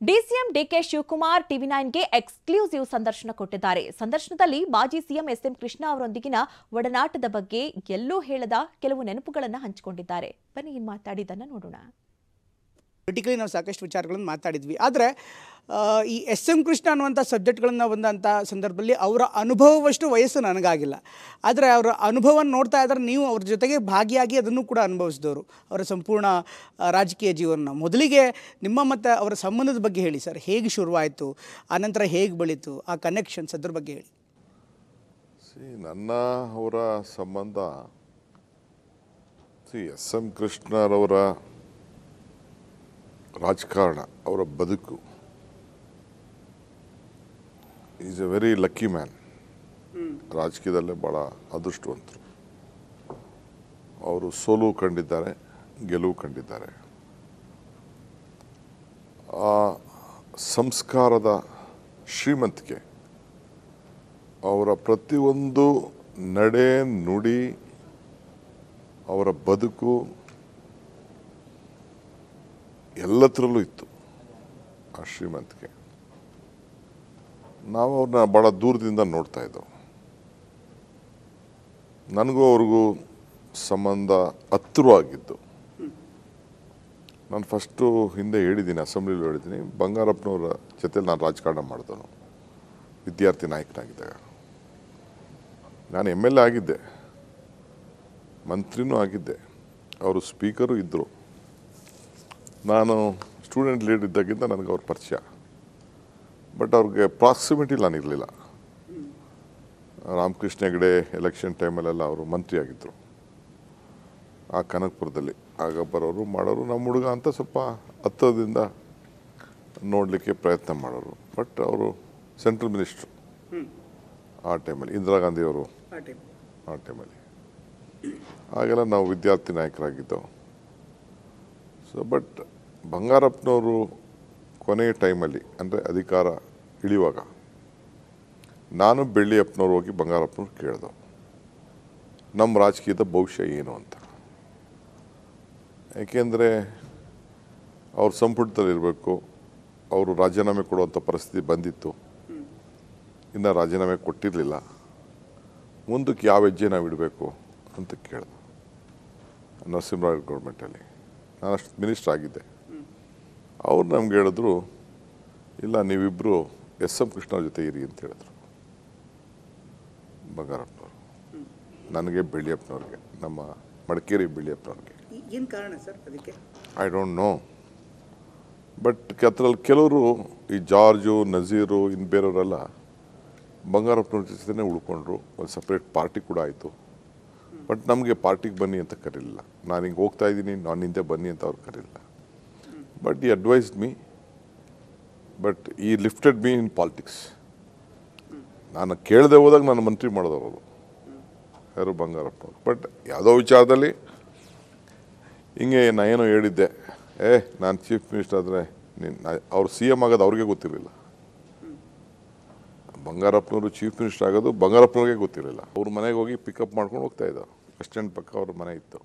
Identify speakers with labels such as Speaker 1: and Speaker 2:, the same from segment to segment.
Speaker 1: DCM DK Shivakumar ಟಿವಿ9ಗೆ exclusive ಸಂದರ್ಶನ ಕೊಟ್ಟಿದ್ದಾರೆ. ಸಂದರ್ಶನದಲ್ಲಿ ಮಾಜಿ ಸಿಎಂ ಎಸ್ಎಂ ಕೃಷ್ಣ ಅವರೊಂದಿಗಿನ ಒಡನಾಟದ ಬಗ್ಗೆ ಎಲ್ಲೂ ಹೇಳದ ಕೆಲವು ನೆನಪುಗಳನ್ನು ಹಂಚಿಕೊಂಡಿದ್ದಾರೆ. ಬನ್ನಿ ಏನು ಮಾತಾಡಿದ್ದನ್ನು ನೋಡೋಣ.
Speaker 2: ಪೊಲಿಟಿಕಲಿ ನಾವು ಸಾಕಷ್ಟು ವಿಚಾರಗಳನ್ನು ಮಾತಾಡಿದ್ವಿ. ಆದರೆ ಈ ಎಸ್.ಎಂ. ಕೃಷ್ಣ ಅನ್ನುವಂಥ ಸಬ್ಜೆಕ್ಟ್ಗಳನ್ನು ಬಂದಂಥ ಸಂದರ್ಭದಲ್ಲಿ ಅವರ ಅನುಭವವಷ್ಟು ವಯಸ್ಸು ನನಗಾಗಿಲ್ಲ. ಆದರೆ ಅವರ ಅನುಭವವನ್ನು ನೋಡ್ತಾ ಇದ್ದರೆ ನೀವು ಅವ್ರ ಜೊತೆಗೆ ಭಾಗಿಯಾಗಿ ಅದನ್ನು ಕೂಡ ಅನುಭವಿಸಿದವರು, ಅವರ ಸಂಪೂರ್ಣ ರಾಜಕೀಯ ಜೀವನ. ಮೊದಲಿಗೆ ನಿಮ್ಮ ಮತ್ತು ಅವರ ಸಂಬಂಧದ ಬಗ್ಗೆ ಹೇಳಿ ಸರ್. ಹೇಗೆ ಶುರುವಾಯಿತು, ಆನಂತರ ಹೇಗೆ ಬೆಳೀತು, ಆ ಕನೆಕ್ಷನ್ಸ್ ಅದ್ರ ಬಗ್ಗೆ ಹೇಳಿ.
Speaker 3: ನನ್ನ ಅವರ ಸಂಬಂಧ ಎಸ್.ಎಂ. ಕೃಷ್ಣರವರ ರಾಜಕಾರಣ, ಅವರ ಬದುಕು, is a very lucky man. ರಾಜಕೀಯದಲ್ಲೇ ಭಾಳ ಅದೃಷ್ಟವಂತರು. ಅವರು ಸೋಲು ಕಂಡಿದ್ದಾರೆ, ಗೆಲುವು ಕಂಡಿದ್ದಾರೆ. ಆ ಸಂಸ್ಕಾರದ ಶ್ರೀಮಂತಿಕೆ, ಅವರ ಪ್ರತಿಯೊಂದು ನಡೆ ನುಡಿ, ಅವರ ಬದುಕು ಎಲ್ಲದರಲ್ಲೂ ಇತ್ತು ಆ ಶ್ರೀಮಂತಿಕೆ. ನಾವು ಅವ್ರನ್ನ ಭಾಳ ದೂರದಿಂದ ನೋಡ್ತಾ ಇದ್ದೆವು. ನನಗೂ ಅವ್ರಿಗೂ ಸಂಬಂಧ ಹತ್ತಿರವಾಗಿದ್ದು. ನಾನು ಫಸ್ಟು ಹಿಂದೆ ಹೇಳಿದ್ದೀನಿ, ಅಸೆಂಬ್ಲಿಲಿ ಹೇಳಿದ್ದೀನಿ, ಬಂಗಾರಪ್ಪನವರ ಜೊತೆಲಿ ನಾನು ರಾಜಕಾರಣ ಮಾಡಿದನು ವಿದ್ಯಾರ್ಥಿ ನಾಯಕನಾಗಿದ್ದಾಗ. ನಾನು MLA ಆಗಿದ್ದೆ, ಮಂತ್ರಿನೂ ಆಗಿದ್ದೆ, ಅವರು ಸ್ಪೀಕರು ಇದ್ದರು. ನಾನು ಸ್ಟೂಡೆಂಟ್ ಲೀಡರ್ ಇದ್ದಾಗಿಂದ ನನಗೆ ಅವ್ರ ಪರಿಚಯ. ಬಟ್ ಅವ್ರಿಗೆ ಪ್ರಾಕ್ಸಿಮಿಟಿ ನಾನಿರಲಿಲ್ಲ. ರಾಮಕೃಷ್ಣ ಹೆಗಡೆ ಎಲೆಕ್ಷನ್ ಟೈಮಲ್ಲೆಲ್ಲ ಅವರು ಮಂತ್ರಿ ಆಗಿದ್ದರು ಆ ಕನಕಪುರದಲ್ಲಿ. ಆಗ ಬರೋರು ಮಾಡೋರು, ನಮ್ಮ ಹುಡುಗ ಅಂತ ಸ್ವಲ್ಪ ಹತ್ತದಿಂದ ನೋಡಲಿಕ್ಕೆ ಪ್ರಯತ್ನ ಮಾಡೋರು. ಬಟ್ ಅವರು ಸೆಂಟ್ರಲ್ ಮಿನಿಸ್ಟ್ರು ಆ ಟೈಮಲ್ಲಿ, ಇಂದಿರಾ ಗಾಂಧಿಯವರು ಆ ಟೈಮಲ್ಲಿ. ಆಗೆಲ್ಲ ನಾವು ವಿದ್ಯಾರ್ಥಿ ನಾಯಕರಾಗಿದ್ದೆವು. ಸೊ ಬಟ್ ಬಂಗಾರಪ್ಪನವರು ಕೊನೆಯ ಟೈಮಲ್ಲಿ, ಅಂದರೆ ಅಧಿಕಾರ ಇಳಿಯುವಾಗ, ನಾನು ಬೆಳ್ಳಿಯಪ್ಪನವ್ರು ಹೋಗಿ ಬಂಗಾರಪ್ಪನವ್ರು ಕೇಳಿದೆವು, ನಮ್ಮ ರಾಜಕೀಯದ ಭವಿಷ್ಯ ಏನು ಅಂತ. ಏಕೆಂದರೆ ಅವ್ರ ಸಂಪುಟದಲ್ಲಿರಬೇಕು, ಅವರು ರಾಜೀನಾಮೆ ಕೊಡುವಂಥ ಪರಿಸ್ಥಿತಿ ಬಂದಿತ್ತು. ಇನ್ನು ರಾಜೀನಾಮೆ ಕೊಟ್ಟಿರಲಿಲ್ಲ. ಮುಂದಕ್ಕೆ ಯಾವ ಹೆಜ್ಜೆ ನಾವು ಇಡಬೇಕು ಅಂತ ಕೇಳಿದೆ. ನರಸಿಂಹರಾವ್ ಗೌರ್ಮೆಂಟಲ್ಲಿ ನಾನು ಅಷ್ಟು ಮಿನಿಸ್ಟರ್ ಆಗಿದ್ದೆ. ಅವ್ರು ನಮ್ಗೆ ಹೇಳಿದ್ರು, ಇಲ್ಲ ನೀವಿಬ್ಬರು ಎಸ್.ಎಂ. ಕೃಷ್ಣವ್ರ ಜೊತೆ ಇರಿ ಅಂತ ಹೇಳಿದ್ರು ಬಂಗಾರಪ್ಪನವರು. ನನಗೆ ಬೆಳ್ಳಿಯಪ್ಪನವ್ರಿಗೆ, ನಮ್ಮ ಮಡಿಕೇರಿ ಬೆಳ್ಳಿಯಪ್ಪನವ್ರಿಗೆ.
Speaker 2: ಏನು ಕಾರಣ ಸರ್ ಅದಕ್ಕೆ?
Speaker 3: I don't know. ಬಟ್ ಅದರಲ್ಲಿ ಕೆಲವರು, ಈ ಜಾರ್ಜು, ನಜೀರು, ಇನ್ನು ಬೇರೆಯವರೆಲ್ಲ ಬಂಗಾರಪ್ಪನವ್ರ ಜೊತೆನೇ ಉಳ್ಕೊಂಡ್ರು. ಒಂದು ಸಪ್ರೇಟ್ ಪಾರ್ಟಿ ಕೂಡ ಆಯಿತು. ಬಟ್ ನಮಗೆ ಪಾರ್ಟಿಗೆ ಬನ್ನಿ ಅಂತ ಕರೀಲಿಲ್ಲ. ನಾನು ಹಿಂಗೆ ಹೋಗ್ತಾ ಇದ್ದೀನಿ, ನಾನು ಹಿಂದೆ ಬನ್ನಿ ಅಂತ ಅವ್ರು ಕರೀಲಿಲ್ಲ. ಬಟ್ ಈ ಅಡ್ವೈಸ್ಡ್ ಮೀ, ಬಟ್ ಈ ಲಿಫ್ಟೆಡ್ ಮೀ ಇನ್ ಪಾಲಿಟಿಕ್ಸ್. ನಾನು ಕೇಳದೆ ಹೋದಾಗ ನಾನು ಮಂತ್ರಿ ಮಾಡಿದವರು ಯಾರು, ಬಂಗಾರಪ್ಪನವರು. ಬಟ್ ಯಾವುದೋ ವಿಚಾರದಲ್ಲಿ ಹಿಂಗೆ ಏನೋ ಹೇಳಿದ್ದೆ, ನಾನು ಚೀಫ್ ಮಿನಿಸ್ಟರ್ ಆದರೆ ಅವ್ರು CM ಆಗೋದು ಅವ್ರಿಗೆ ಗೊತ್ತಿರಲಿಲ್ಲ. ಬಂಗಾರಪ್ಪನವರು ಚೀಫ್ ಮಿನಿಸ್ಟರ್ ಆಗೋದು ಬಂಗಾರಪ್ಪನವ್ರಿಗೆ ಗೊತ್ತಿರಲಿಲ್ಲ. ಅವ್ರ ಮನೆಗೆ ಹೋಗಿ ಪಿಕಪ್ ಮಾಡ್ಕೊಂಡು ಹೋಗ್ತಾ ಇದ್ದಾರೆ. ಬಸ್ ಸ್ಟ್ಯಾಂಡ್ ಪಕ್ಕ ಅವ್ರ ಮನೆ ಇತ್ತು.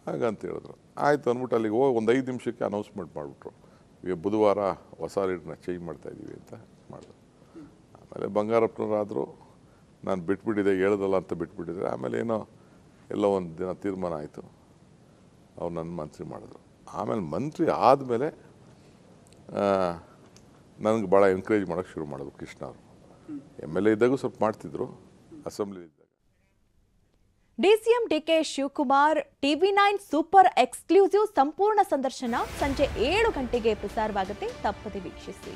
Speaker 3: ಹಾಗಂತ ಹೇಳಿದ್ರು. ಆಯಿತು ಅಂದ್ಬಿಟ್ಟು ಅಲ್ಲಿಗೆ ಹೋಗಿ ಒಂದು 5 ನಿಮಿಷಕ್ಕೆ ಅನೌನ್ಸ್ಮೆಂಟ್ ಮಾಡಿಬಿಟ್ರು, ಬುಧವಾರ ಹೊಸ ಲೀಡ್ರನ್ನ ಚೇಂಜ್ ಮಾಡ್ತಾಯಿದ್ದೀವಿ ಅಂತ ಮಾಡಿದ್ರು. ಆಮೇಲೆ ಬಂಗಾರಪ್ಪನವರಾದರು, ನಾನು ಬಿಟ್ಬಿಟ್ಟಿದ್ದೆ, ಹೇಳೋದಲ್ಲ ಅಂತ ಬಿಟ್ಬಿಟ್ಟಿದ್ದೆ. ಆಮೇಲೆ ಎಲ್ಲೋ ಒಂದು ದಿನ ತೀರ್ಮಾನ ಆಯಿತು, ಅವ್ರು ನನ್ನ ಮಂತ್ರಿ ಮಾಡಿದ್ರು. ಆಮೇಲೆ ಮಂತ್ರಿ ಆದಮೇಲೆ ನನಗೆ ಭಾಳ ಎನ್ಕರೇಜ್ ಮಾಡೋಕ್ಕೆ ಶುರು ಮಾಡಿದ್ರು ಕೃಷ್ಣ ಅವರು. MLA ಇದ್ದಾಗೂ ಸ್ವಲ್ಪ ಮಾಡ್ತಿದ್ರು, ಅಸೆಂಬ್ಲಿ ಇದ್ದಾಗ.
Speaker 1: DCM DK Shivakumar TV nine super exclusive ಸಂಪೂರ್ಣ ಸಂದರ್ಶನ ಸಂಜೆ 7 ಗಂಟೆಗೆ ಪ್ರಸಾರವಾಗುತ್ತೆ. ತಪ್ಪದೆ ವೀಕ್ಷಿಸಿ.